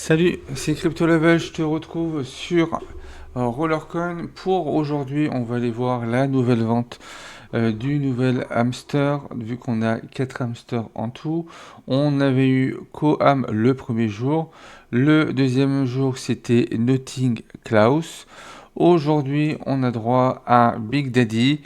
Salut, c'est CryptoLevel, je te retrouve sur Rollercoin. Pour aujourd'hui, on va aller voir la nouvelle vente du nouvel hamster, vu qu'on a 4 hamsters en tout. On avait eu Coam le premier jour, le deuxième jour c'était Notting Klaus. Aujourd'hui, on a droit à Big Daddy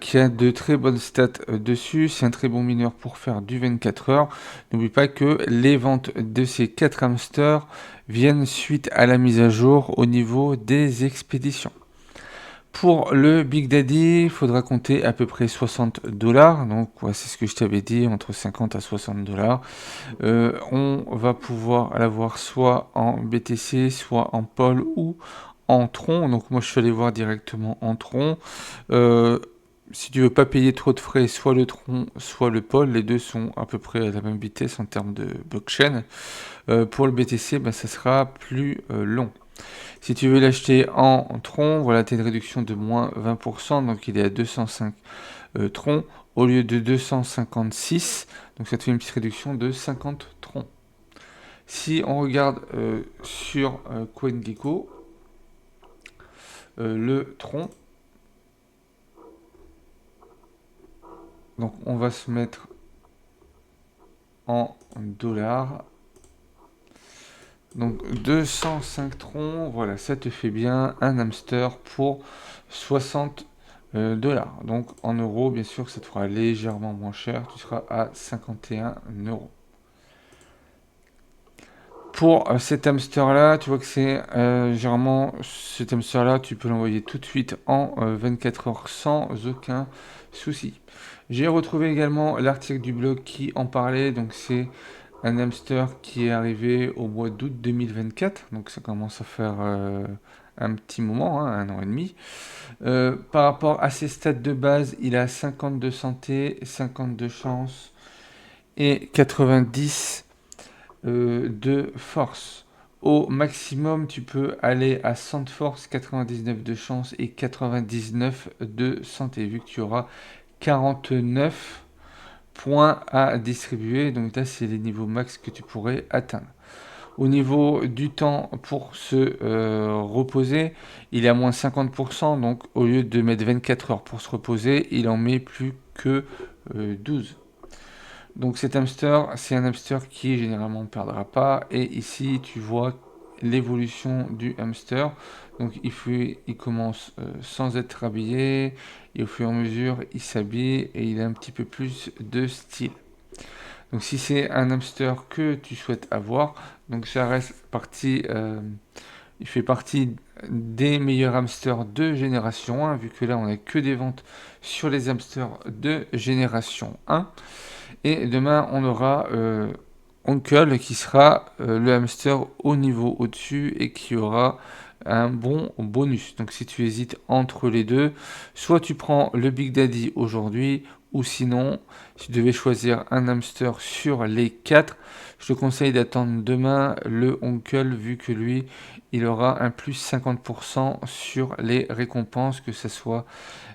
qui a de très bonnes stats dessus. C'est un très bon mineur pour faire du 24 heures. N'oublie pas que les ventes de ces 4 hamsters viennent suite à la mise à jour au niveau des expéditions. Pour le Big Daddy, il faudra compter à peu près 60 $. Donc, ouais, c'est ce que je t'avais dit, entre 50 à 60 $. On va pouvoir l'avoir soit en BTC, soit en Pol ou en Tron. Donc, moi, je suis allé voir directement en Tron. Si tu veux pas payer trop de frais, soit le Tron, soit le Pol, les deux sont à peu près à la même vitesse en termes de blockchain. Pour le BTC, ça sera plus long. Si tu veux l'acheter en tronc, voilà, tu as une réduction de moins 20%, donc il est à 205 troncs au lieu de 256, donc ça te fait une petite réduction de 50 troncs. Si on regarde sur CoinGecko, le tronc, donc on va se mettre en dollars. Donc 205 troncs, voilà, ça te fait bien un hamster pour 60 $. Donc en euros, bien sûr, ça te fera légèrement moins cher, tu seras à 51 euros. Pour cet hamster-là, tu vois que c'est généralement, cet hamster-là, tu peux l'envoyer tout de suite en 24 heures sans aucun souci. J'ai retrouvé également l'article du blog qui en parlait, donc c'est un hamster qui est arrivé au mois d'août 2024, donc ça commence à faire un petit moment, hein, 1 an et demi. Par rapport à ses stats de base, il a 50 de santé, 50 de chance et 90 de force. Au maximum, tu peux aller à 100 de force, 99 de chance et 99 de santé, vu que tu auras 49 points à distribuer. Donc là, c'est les niveaux max que tu pourrais atteindre. Au niveau du temps pour se reposer, il est à moins 50%. Donc au lieu de mettre 24 heures pour se reposer, il en met plus que 12. Donc cet hamster, c'est un hamster qui généralement ne perdra pas. Et ici, tu vois l'évolution du hamster. Donc il commence sans être habillé. Et au fur et à mesure, il s'habille et il a un petit peu plus de style. Donc si c'est un hamster que tu souhaites avoir, donc ça reste partie, il fait partie des meilleurs hamsters de génération 1, vu que là on n'a que des ventes sur les hamsters de génération 1. Et demain on aura Oncle qui sera le hamster au niveau au-dessus et qui aura un bon bonus. Donc si tu hésites entre les deux, soit tu prends le Big Daddy aujourd'hui, ou sinon, si tu devais choisir un hamster sur les 4, je te conseille d'attendre demain le Oncle, vu que lui, il aura un plus 50% sur les récompenses, que ce soit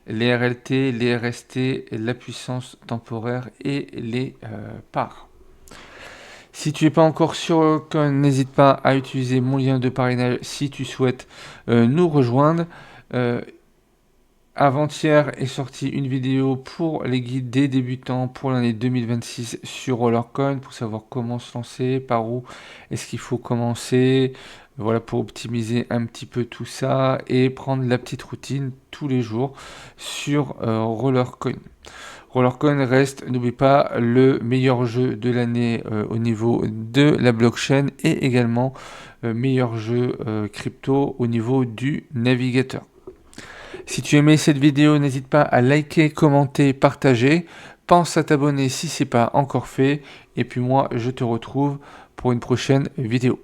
les RLT, les RST, la puissance temporaire et les parts. Si tu n'es pas encore sur Coin, n'hésite pas à utiliser mon lien de parrainage si tu souhaites nous rejoindre. Euh, Avant-hier est sortie une vidéo pour les guides des débutants pour l'année 2026 sur Rollercoin pour savoir comment se lancer, par où est-ce qu'il faut commencer, voilà, pour optimiser un petit peu tout ça et prendre la petite routine tous les jours sur Rollercoin. Rollercoin reste, n'oublie pas, le meilleur jeu de l'année au niveau de la blockchain et également meilleur jeu crypto au niveau du navigateur. Si tu aimais cette vidéo, n'hésite pas à liker, commenter, partager. Pense à t'abonner si ce n'est pas encore fait. Et puis moi, je te retrouve pour une prochaine vidéo.